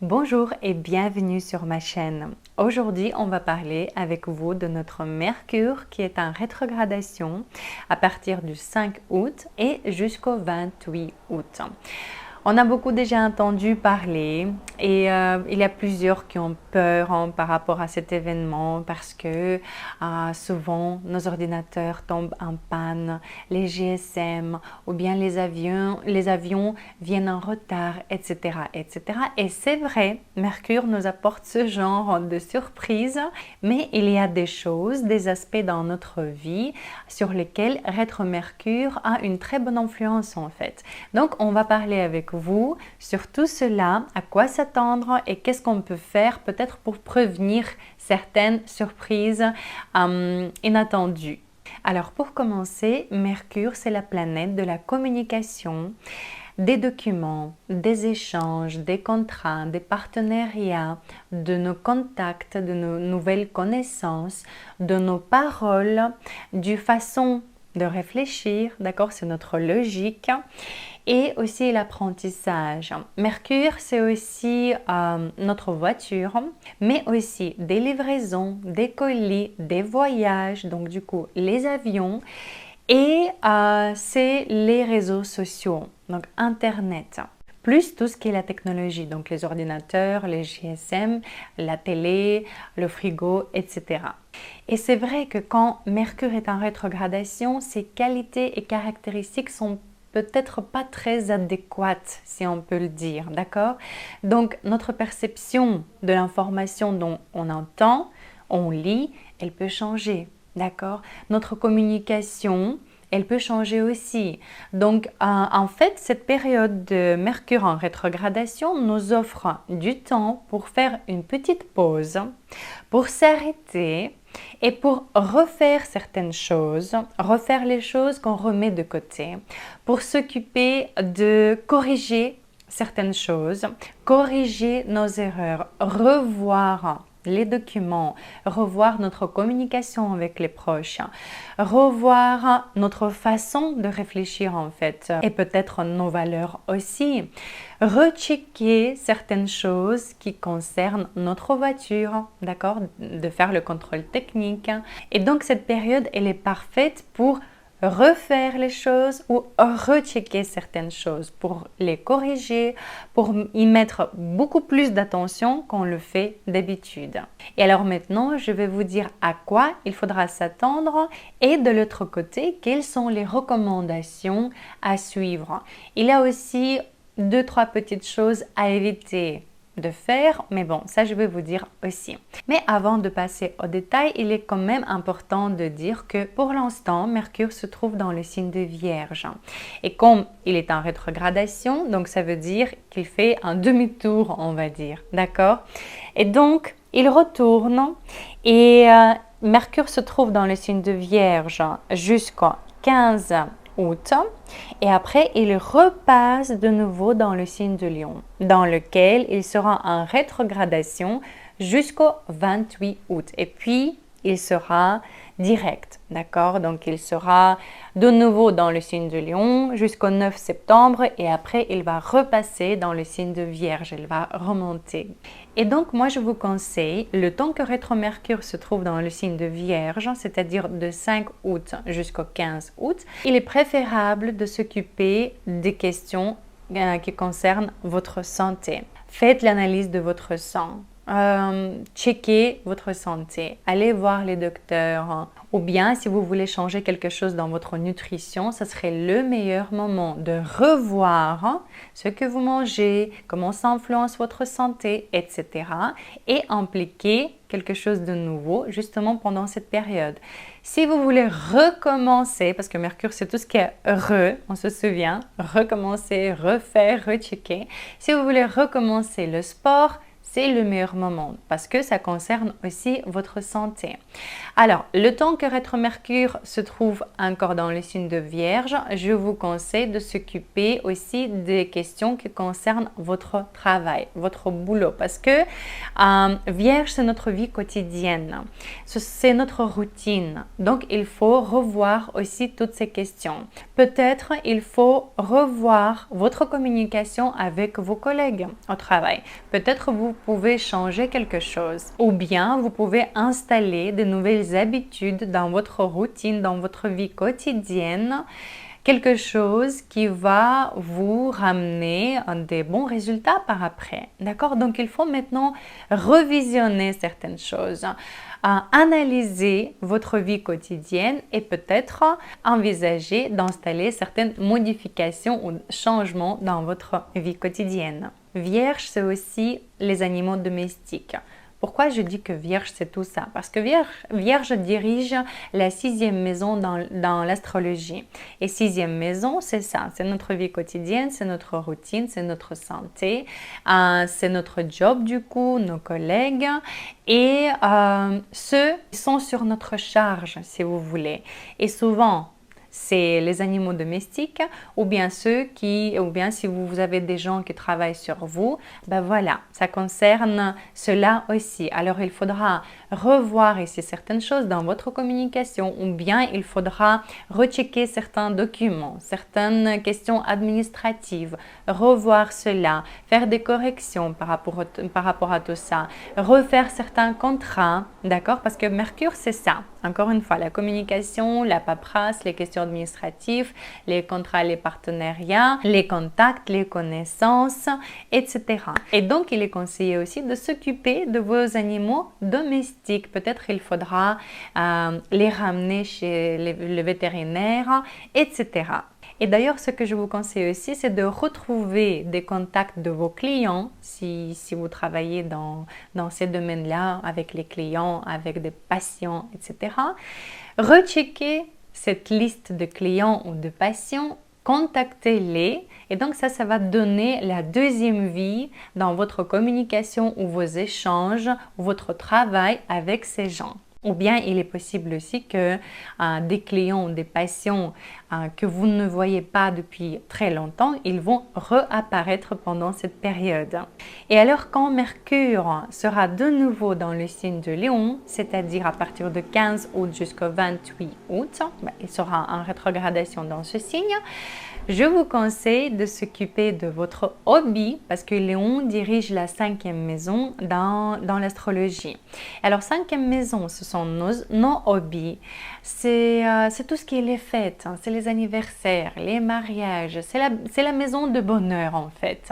Bonjour et bienvenue sur ma chaîne. Aujourd'hui, on va parler avec vous de notre Mercure qui est en rétrogradation à partir du 5 août et jusqu'au 28 août. On a beaucoup déjà entendu parler et il y a plusieurs qui ont peur par rapport à cet événement parce que souvent nos ordinateurs tombent en panne, les GSM ou bien les avions viennent en retard, etc. etc. Et c'est vrai, Mercure nous apporte ce genre de surprise, mais il y a des choses, des aspects dans notre vie sur lesquels Rétro-Mercure a une très bonne influence en fait. Donc on va parler avec vous sur tout cela, à quoi s'attendre et qu'est-ce qu'on peut faire peut-être pour prévenir certaines surprises inattendues. Alors pour commencer, Mercure c'est la planète de la communication, des documents, des échanges, des contrats, des partenariats, de nos contacts, de nos nouvelles connaissances, de nos paroles, du façon de réfléchir, d'accord, c'est notre logique, et aussi l'apprentissage. Mercure, c'est aussi notre voiture, mais aussi des livraisons, des colis, des voyages, donc du coup les avions, et c'est les réseaux sociaux, donc Internet. Plus tout ce qui est la technologie, donc les ordinateurs, les GSM, la télé, le frigo, etc. Et c'est vrai que quand Mercure est en rétrogradation, ses qualités et caractéristiques sont peut-être pas très adéquates, si on peut le dire, d'accord? Donc notre perception de l'information dont on entend, on lit, elle peut changer, d'accord? Notre communication, elle peut changer aussi. Donc, en fait, cette période de Mercure en rétrogradation nous offre du temps pour faire une petite pause, pour s'arrêter et pour refaire certaines choses, refaire les choses qu'on remet de côté, pour s'occuper de corriger certaines choses, corriger nos erreurs, revoir les documents, revoir notre communication avec les proches, revoir notre façon de réfléchir en fait et peut-être nos valeurs aussi, rechecker certaines choses qui concernent notre voiture, d'accord, de faire le contrôle technique. Et donc cette période, elle est parfaite pour refaire les choses ou rechecker certaines choses pour les corriger, pour y mettre beaucoup plus d'attention qu'on le fait d'habitude. Et alors maintenant, je vais vous dire à quoi il faudra s'attendre et de l'autre côté, quelles sont les recommandations à suivre. Il y a aussi 2-3 petites choses à éviter de faire, mais bon, ça je vais vous dire aussi. Mais avant de passer au détail, il est quand même important de dire que pour l'instant, Mercure se trouve dans le signe de Vierge. Et comme il est en rétrogradation, donc ça veut dire qu'il fait un demi-tour, on va dire, d'accord? Et donc, il retourne et Mercure se trouve dans le signe de Vierge jusqu'au 15 août et après il repasse de nouveau dans le signe de Lion dans lequel il sera en rétrogradation jusqu'au 28 août et puis il sera direct, d'accord? Donc il sera de nouveau dans le signe de Lion jusqu'au 9 septembre et après il va repasser dans le signe de Vierge, il va remonter. Et donc moi je vous conseille, le temps que Rétro-Mercure se trouve dans le signe de Vierge, c'est-à-dire de 5 août jusqu'au 15 août, il est préférable de s'occuper des questions qui concernent votre santé. Faites l'analyse de votre sang. Checkez votre santé, allez voir les docteurs ou bien si vous voulez changer quelque chose dans votre nutrition, ce serait le meilleur moment de revoir ce que vous mangez, comment ça influence votre santé, etc. et impliquer quelque chose de nouveau justement pendant cette période. Si vous voulez recommencer, parce que Mercure c'est tout ce qui est on se souvient, recommencer, refaire, rechecker. Si vous voulez recommencer le sport, c'est le meilleur moment parce que ça concerne aussi votre santé. Alors, le temps que rétro-mercure se trouve encore dans le signe de Vierge, je vous conseille de s'occuper aussi des questions qui concernent votre travail, votre boulot, parce que Vierge, c'est notre vie quotidienne, c'est notre routine. Donc, il faut revoir aussi toutes ces questions. Peut-être il faut revoir votre communication avec vos collègues au travail. Peut-être vous pouvez changer quelque chose ou bien vous pouvez installer de nouvelles habitudes dans votre routine, dans votre vie quotidienne, quelque chose qui va vous ramener des bons résultats par après. D'accord? Donc, il faut maintenant revisionner certaines choses, analyser votre vie quotidienne et peut-être envisager d'installer certaines modifications ou changements dans votre vie quotidienne. Vierge, c'est aussi les animaux domestiques. Pourquoi je dis que Vierge, c'est tout ça? Parce que Vierge dirige la 6e maison dans l'astrologie. Et 6e maison, c'est ça, c'est notre vie quotidienne, c'est notre routine, c'est notre santé, c'est notre job du coup, nos collègues et ceux qui sont sur notre charge, si vous voulez. Et souvent, c'est les animaux domestiques ou bien si vous avez des gens qui travaillent sur vous, ben voilà, ça concerne cela aussi. Alors il faudra revoir ici certaines choses dans votre communication ou bien il faudra rechecker certains documents, certaines questions administratives, revoir cela, faire des corrections par rapport à tout ça, refaire certains contrats, d'accord? Parce que Mercure, c'est ça. Encore une fois, la communication, la paperasse, les questions administratives, les contrats, les partenariats, les contacts, les connaissances, etc. Et donc, il est conseillé aussi de s'occuper de vos animaux domestiques. Peut-être il faudra les ramener chez le vétérinaire, etc. Et d'ailleurs, ce que je vous conseille aussi, c'est de retrouver des contacts de vos clients, si vous travaillez dans ces domaines-là, avec les clients, avec des patients, etc. Rechecker cette liste de clients ou de patients, contactez-les et donc ça va donner la deuxième vie dans votre communication ou vos échanges ou votre travail avec ces gens. Ou bien il est possible aussi que des clients ou des patients que vous ne voyez pas depuis très longtemps, ils vont réapparaître pendant cette période. Et alors quand Mercure sera de nouveau dans le signe de Lion, c'est-à-dire à partir de 15 août jusqu'au 28 août, il sera en rétrogradation dans ce signe, je vous conseille de s'occuper de votre hobby parce que Léon dirige la 5e maison dans l'astrologie. Alors, 5e maison, ce sont nos hobbies. C'est tout ce qui est les fêtes, c'est les anniversaires, les mariages. C'est la maison de bonheur en fait.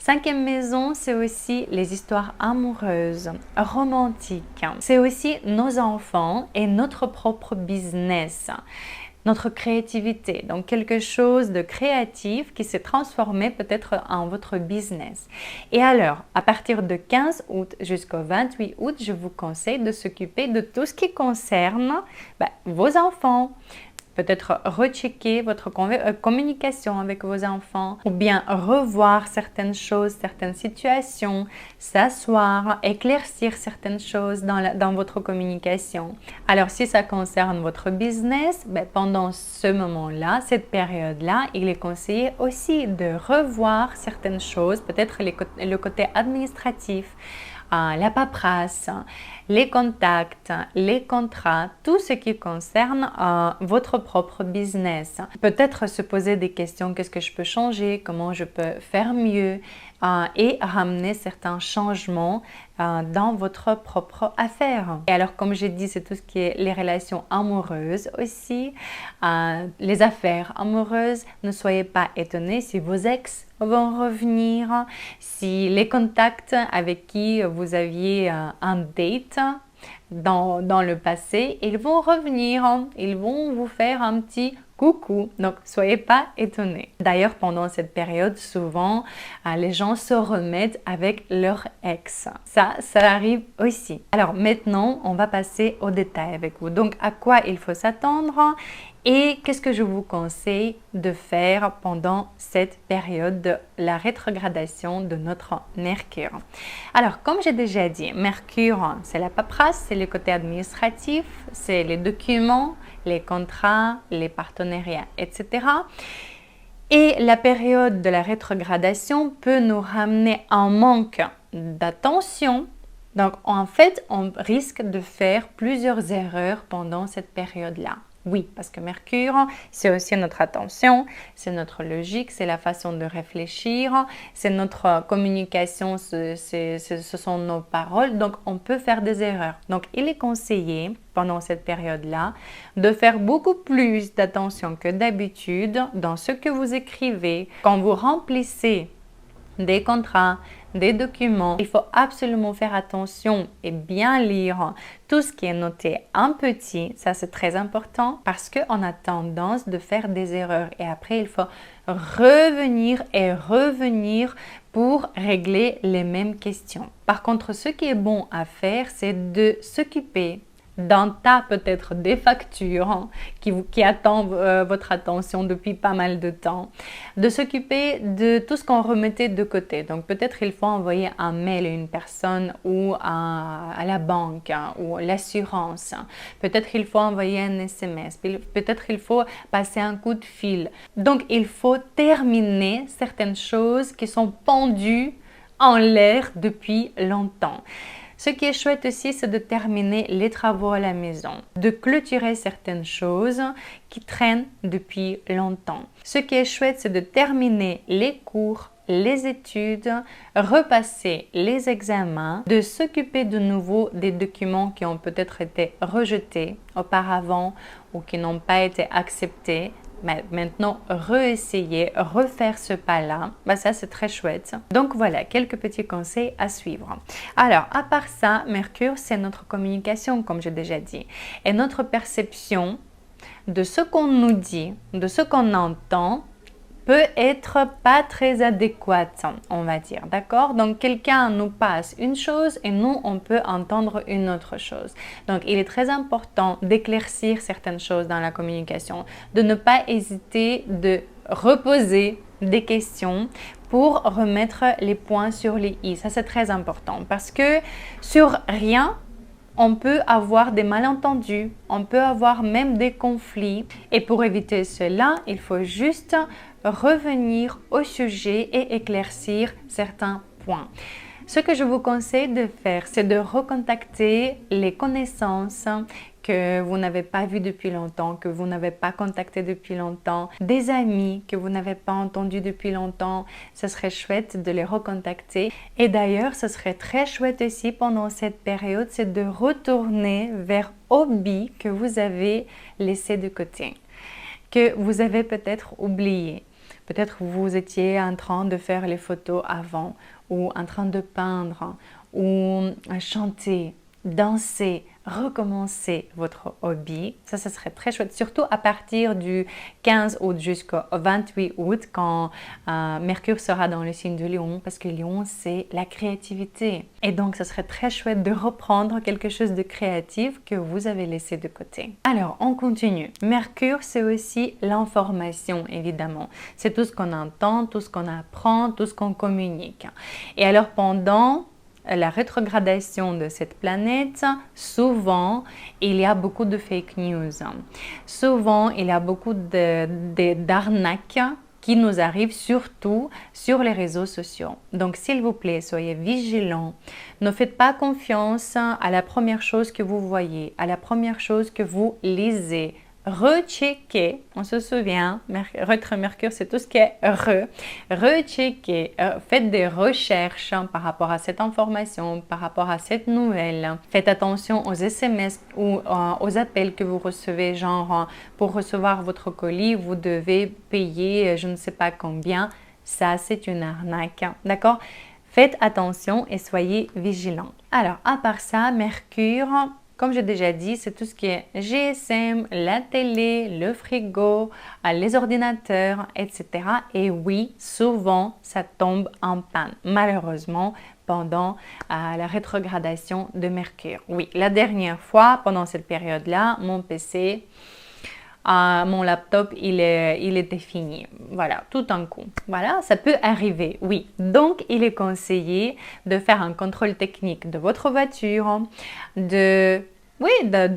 5e maison, c'est aussi les histoires amoureuses, romantiques. C'est aussi nos enfants et notre propre business. Notre créativité, donc quelque chose de créatif qui s'est transformé peut-être en votre business. Et alors, à partir de 15 août jusqu'au 28 août, je vous conseille de s'occuper de tout ce qui concerne vos enfants. Peut-être rechecker votre communication avec vos enfants ou bien revoir certaines choses, certaines situations, s'asseoir, éclaircir certaines choses dans votre communication. Alors, si ça concerne votre business, pendant ce moment-là, cette période-là, il est conseillé aussi de revoir certaines choses, peut-être le côté administratif, la paperasse, les contacts, les contrats, tout ce qui concerne votre propre business. Peut-être se poser des questions, qu'est-ce que je peux changer, comment je peux faire mieux et ramener certains changements dans votre propre affaire. Et alors, comme j'ai dit, c'est tout ce qui est les relations amoureuses aussi, les affaires amoureuses. Ne soyez pas étonnés si vos ex vont revenir, si les contacts avec qui vous aviez un date dans le passé, ils vont revenir, ils vont vous faire un petit coucou, donc soyez pas étonnés. D'ailleurs, pendant cette période, souvent, les gens se remettent avec leur ex. Ça arrive aussi. Alors maintenant, on va passer aux détails avec vous. Donc, à quoi il faut s'attendre Et qu'est-ce que je vous conseille de faire pendant cette période de la rétrogradation de notre Mercure? Alors, comme j'ai déjà dit, Mercure, c'est la paperasse, c'est le côté administratif, c'est les documents, les contrats, les partenariats, etc. Et la période de la rétrogradation peut nous ramener un manque d'attention. Donc, en fait, on risque de faire plusieurs erreurs pendant cette période-là. Oui, parce que Mercure, c'est aussi notre attention, c'est notre logique, c'est la façon de réfléchir, c'est notre communication, ce sont nos paroles. Donc, on peut faire des erreurs. Donc, il est conseillé pendant cette période-là de faire beaucoup plus d'attention que d'habitude dans ce que vous écrivez. Quand vous remplissez des contrats, des documents, il faut absolument faire attention et bien lire tout ce qui est noté en petit. Ça, c'est très important parce qu'on a tendance de faire des erreurs et après, il faut revenir et revenir pour régler les mêmes questions. Par contre, ce qui est bon à faire, c'est de s'occuper d'un tas peut-être des factures qui attendent votre attention depuis pas mal de temps, de s'occuper de tout ce qu'on remettait de côté. Donc peut-être il faut envoyer un mail à une personne ou à la banque ou l'assurance. Peut-être il faut envoyer un SMS. Peut-être il faut passer un coup de fil. Donc il faut terminer certaines choses qui sont pendues en l'air depuis longtemps. Ce qui est chouette aussi, c'est de terminer les travaux à la maison, de clôturer certaines choses qui traînent depuis longtemps. Ce qui est chouette, c'est de terminer les cours, les études, repasser les examens, de s'occuper de nouveau des documents qui ont peut-être été rejetés auparavant ou qui n'ont pas été acceptés. Mais maintenant, réessayer, refaire ce pas-là, ça c'est très chouette. Donc voilà, quelques petits conseils à suivre. Alors, à part ça, Mercure, c'est notre communication, comme j'ai déjà dit, et notre perception de ce qu'on nous dit, de ce qu'on entend, peut être pas très adéquate, on va dire, d'accord? Donc, quelqu'un nous passe une chose et nous, on peut entendre une autre chose. Donc, il est très important d'éclaircir certaines choses dans la communication, de ne pas hésiter de reposer des questions pour remettre les points sur les i. Ça, c'est très important parce que sur rien, on peut avoir des malentendus, on peut avoir même des conflits. Et pour éviter cela, il faut juste revenir au sujet et éclaircir certains points. Ce que je vous conseille de faire, c'est de recontacter les connaissances que vous n'avez pas vues depuis longtemps, que vous n'avez pas contacté depuis longtemps, des amis que vous n'avez pas entendus depuis longtemps. Ce serait chouette de les recontacter. Et d'ailleurs, ce serait très chouette aussi pendant cette période, c'est de retourner vers hobbies que vous avez laissés de côté, que vous avez peut-être oublié. Peut-être vous étiez en train de faire les photos avant, ou en train de peindre, ou chanter, danser, recommencer votre hobby. Ça serait très chouette, surtout à partir du 15 août jusqu'au 28 août, quand Mercure sera dans le signe de Lion, parce que Lion, c'est la créativité. Et donc, ça serait très chouette de reprendre quelque chose de créatif que vous avez laissé de côté. Alors, on continue. Mercure, c'est aussi l'information, évidemment. C'est tout ce qu'on entend, tout ce qu'on apprend, tout ce qu'on communique. Et alors, pendant la rétrogradation de cette planète, souvent, il y a beaucoup de fake news. Souvent, il y a beaucoup d'arnaques qui nous arrivent surtout sur les réseaux sociaux. Donc, s'il vous plaît, soyez vigilants. Ne faites pas confiance à la première chose que vous voyez, à la première chose que vous lisez. Rechecker, on se souvient, Mercure, c'est tout ce qui est rechecker, faites des recherches par rapport à cette information, par rapport à cette nouvelle. Faites attention aux SMS ou aux appels que vous recevez, genre pour recevoir votre colis, vous devez payer je ne sais pas combien. Ça, c'est une arnaque, d'accord? Faites attention et soyez vigilants. Alors, à part ça, Mercure, comme j'ai déjà dit, c'est tout ce qui est GSM, la télé, le frigo, les ordinateurs, etc. Et oui, souvent, ça tombe en panne, malheureusement, pendant la rétrogradation de Mercure. Oui, la dernière fois, pendant cette période-là, mon PC mon laptop, il était fini. Voilà, tout un coup. Voilà, ça peut arriver, oui. Donc, il est conseillé de faire un contrôle technique de votre voiture, de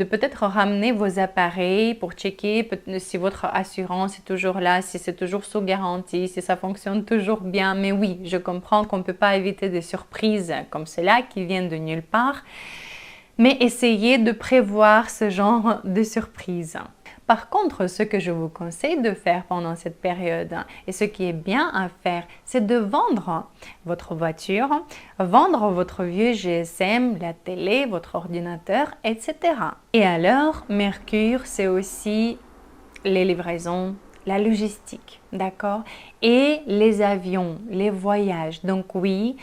peut-être ramener vos appareils pour checker si votre assurance est toujours là, si c'est toujours sous garantie, si ça fonctionne toujours bien. Mais oui, je comprends qu'on ne peut pas éviter des surprises comme cela qui viennent de nulle part. Mais essayez de prévoir ce genre de surprise. Par contre, ce que je vous conseille de faire pendant cette période et ce qui est bien à faire, c'est de vendre votre voiture, vendre votre vieux GSM, la télé, votre ordinateur, etc. Et alors, Mercure, c'est aussi les livraisons, la logistique, d'accord? Et les avions, les voyages. Donc oui,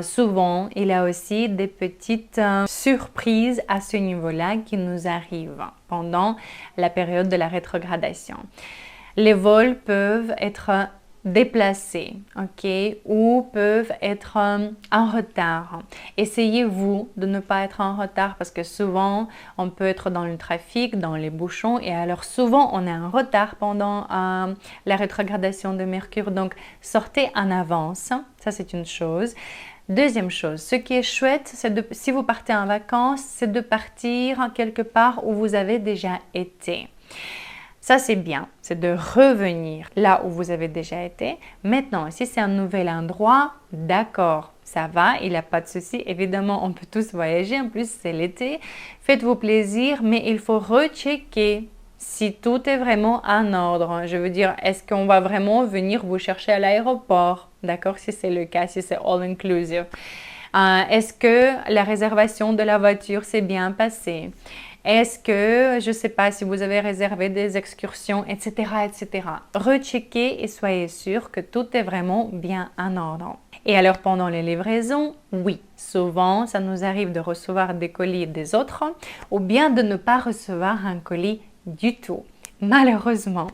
souvent, il y a aussi des petites surprises à ce niveau-là qui nous arrivent pendant la période de la rétrogradation. Les vols peuvent être déplacés, ok, ou peuvent être en retard. Essayez-vous de ne pas être en retard parce que souvent on peut être dans le trafic, dans les bouchons et alors souvent on est en retard pendant la rétrogradation de Mercure. Donc sortez en avance, ça c'est une chose. Deuxième chose, ce qui est chouette, c'est si vous partez en vacances, c'est de partir quelque part où vous avez déjà été. Ça, c'est bien, c'est de revenir là où vous avez déjà été. Maintenant, si c'est un nouvel endroit, d'accord, ça va, il n'y a pas de souci. Évidemment, on peut tous voyager, en plus c'est l'été. Faites-vous plaisir, mais il faut rechecker si tout est vraiment en ordre. Je veux dire, est-ce qu'on va vraiment venir vous chercher à l'aéroport? D'accord, si c'est le cas, si c'est all inclusive. Est-ce que la réservation de la voiture s'est bien passée? Est-ce que, je ne sais pas, si vous avez réservé des excursions, etc., etc. Recheckez et soyez sûr que tout est vraiment bien en ordre. Et alors, pendant les livraisons, oui, souvent, ça nous arrive de recevoir des colis des autres ou bien de ne pas recevoir un colis du tout. Malheureusement.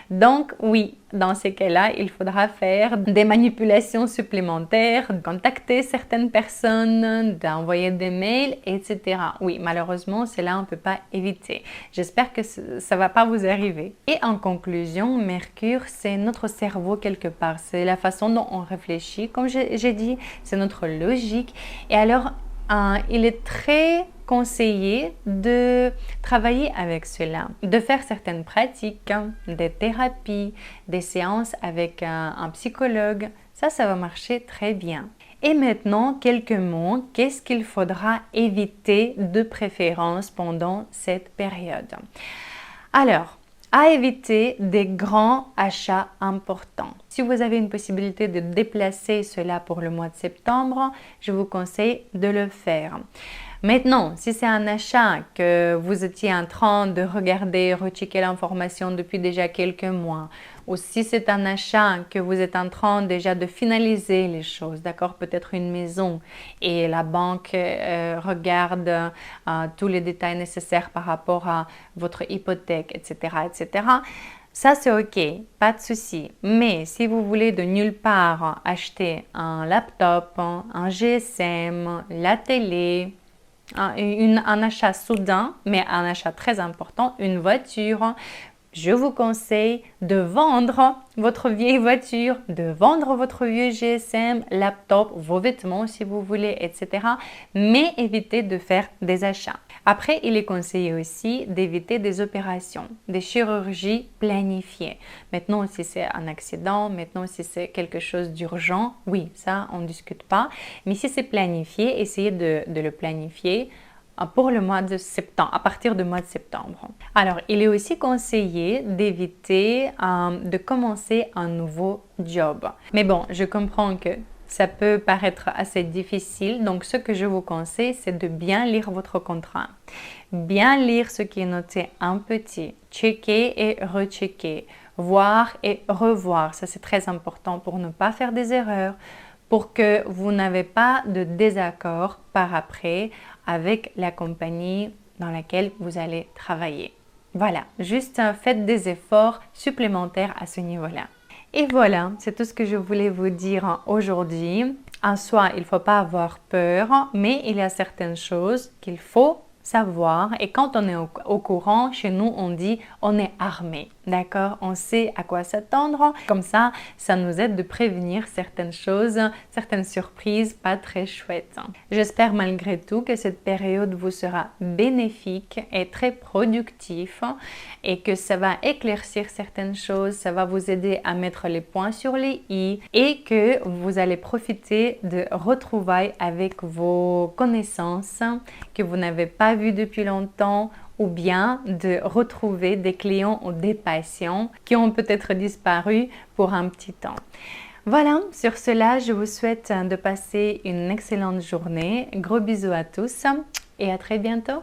Donc oui, dans ces cas-là, il faudra faire des manipulations supplémentaires, contacter certaines personnes, d'envoyer des mails, etc. Oui, malheureusement, cela on ne peut pas éviter. J'espère que ça ne va pas vous arriver. Et en conclusion, Mercure, c'est notre cerveau quelque part. C'est la façon dont on réfléchit. Comme j'ai dit, c'est notre logique. Et alors, il est très conseillé de travailler avec cela, de faire certaines pratiques, des thérapies, des séances avec un psychologue. Ça va marcher très bien. Et maintenant, quelques mots, qu'est-ce qu'il faudra éviter de préférence pendant cette période? Alors, à éviter des grands achats importants. Si vous avez une possibilité de déplacer cela pour le mois de septembre, je vous conseille de le faire. Maintenant, si c'est un achat que vous étiez en train de regarder, rechecker l'information depuis déjà quelques mois, ou si c'est un achat que vous êtes en train déjà de finaliser les choses, d'accord, peut-être une maison et la banque regarde tous les détails nécessaires par rapport à votre hypothèque, etc., etc., ça, c'est OK, pas de souci. Mais si vous voulez de nulle part acheter un laptop, un GSM, la télé, un achat soudain, mais un achat très important, une voiture, je vous conseille de vendre votre vieille voiture, de vendre votre vieux GSM, laptop, vos vêtements si vous voulez, etc. Mais évitez de faire des achats. Après, il est conseillé aussi d'éviter des opérations, des chirurgies planifiées. Maintenant, si c'est un accident, maintenant, si c'est quelque chose d'urgent, oui, ça, on ne discute pas. Mais si c'est planifié, essayez de le planifier pour le mois de septembre, à partir du mois de septembre. Alors, il est aussi conseillé d'éviter de commencer un nouveau job. Mais bon, je comprends que ça peut paraître assez difficile, donc ce que je vous conseille, c'est de bien lire votre contrat. Bien lire ce qui est noté en petit, checker et rechecker, voir et revoir. Ça, c'est très important pour ne pas faire des erreurs, pour que vous n'avez pas de désaccord par après avec la compagnie dans laquelle vous allez travailler. Voilà, juste faites des efforts supplémentaires à ce niveau-là. Et voilà, c'est tout ce que je voulais vous dire aujourd'hui. En soi, il ne faut pas avoir peur, mais il y a certaines choses qu'il faut savoir. Et quand on est au courant, chez nous, on dit on est armé. D'accord? On sait à quoi s'attendre. Comme ça nous aide de prévenir certaines choses, certaines surprises pas très chouettes. J'espère malgré tout que cette période vous sera bénéfique et très productif et que ça va éclaircir certaines choses, ça va vous aider à mettre les points sur les i et que vous allez profiter de retrouvailles avec vos connaissances que vous n'avez pas vues depuis longtemps, ou bien de retrouver des clients ou des patients qui ont peut-être disparu pour un petit temps. Voilà, sur cela, je vous souhaite de passer une excellente journée. Gros bisous à tous et à très bientôt.